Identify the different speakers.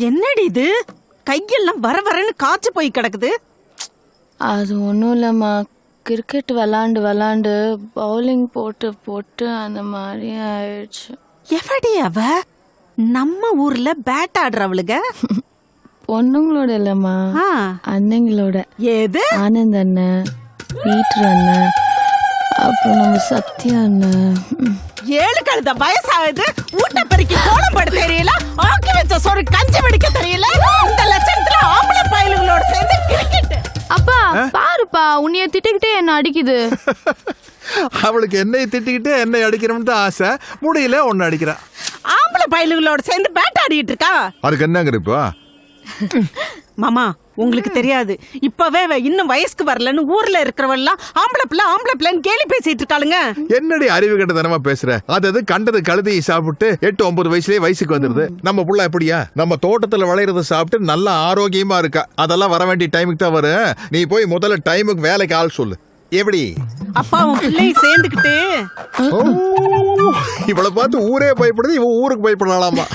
Speaker 1: என்னடி இது கையெல்லாம் வர வரன்னு காய்ச்சி போய் கிடக்குது.
Speaker 2: அது ஒன்றும் இல்லைம்மா, கிரிக்கெட் விளாண்டு பவுலிங் போட்டு அந்த மாதிரி ஆயிடுச்சு.
Speaker 1: எவடி அவ? நம்ம ஊர்ல பேட் ஆடுறவளுக.
Speaker 2: பொண்ணுங்களோட இல்லைம்மா, அண்ணங்களோட.
Speaker 1: ஏது?
Speaker 2: ஆனந்த் அண்ணன், பீட்டர் அண்ணன், அப்புறம் நம்ம சத்யா அண்ணன்.
Speaker 1: 7 கழுத வயசாகுது, ஊட்ட பறிக்க கோலம் போட தெரியல, ஆக்கி வச்ச சோறு கஞ்சி வெடிக்க தெரியல. இந்த லட்சத்துல ஆம்பளை பயலுகளோட சேர்ந்து கிரிக்கெட்.
Speaker 2: அப்பா பாருப்பா, உன்னைய திட்டிக்கிட்டே என்ன அடிக்குது.
Speaker 3: அவளுக்கு என்னை திட்டிக்கிட்டு என்னை அடிக்கிறோம்னு ஆசை, முடியல ஒன்னு அடிக்கிறா.
Speaker 1: ஆம்பளை பயலுகளோட சேர்ந்து பேட் ஆடிட்டு இருக்கா.
Speaker 3: அதுக்கு என்னங்கிற இப்போ?
Speaker 1: மாமா உங்களுக்கு தெரியாது, இப்பவே இன்னும் வயசுக்கு வரலன்னு ஊர்ல இருக்கிறவெல்லாம் ஆம்பளை பிள்ளைன்னு கேலி பேசிட்டு இருக்காளுங்க.
Speaker 3: என்னடி அறிவு கட்டத்தனமா பேசுற? அது கண்டது கழுதையை சாப்பிட்டு 8-9 வயசுலயே வயசுக்கு வந்துருது. நம்ம புள்ள எப்படியா நம்ம தோட்டத்துல விளையிறத சாப்பிட்டு நல்லா ஆரோக்கியமா இருக்கா. அதெல்லாம் வர வேண்டிய டைமுக்கு தான் வரும். நீ போய் முதல்ல டைமுக்கு வேலைக்கு ஆள் சொல்லு. எப்படி
Speaker 1: அப்பா உன் பிள்ளையை சேர்ந்துக்கிட்டு
Speaker 3: இவளை பார்த்து ஊரே பயப்படுது, இவன் ஊருக்கு பயப்படலாமா?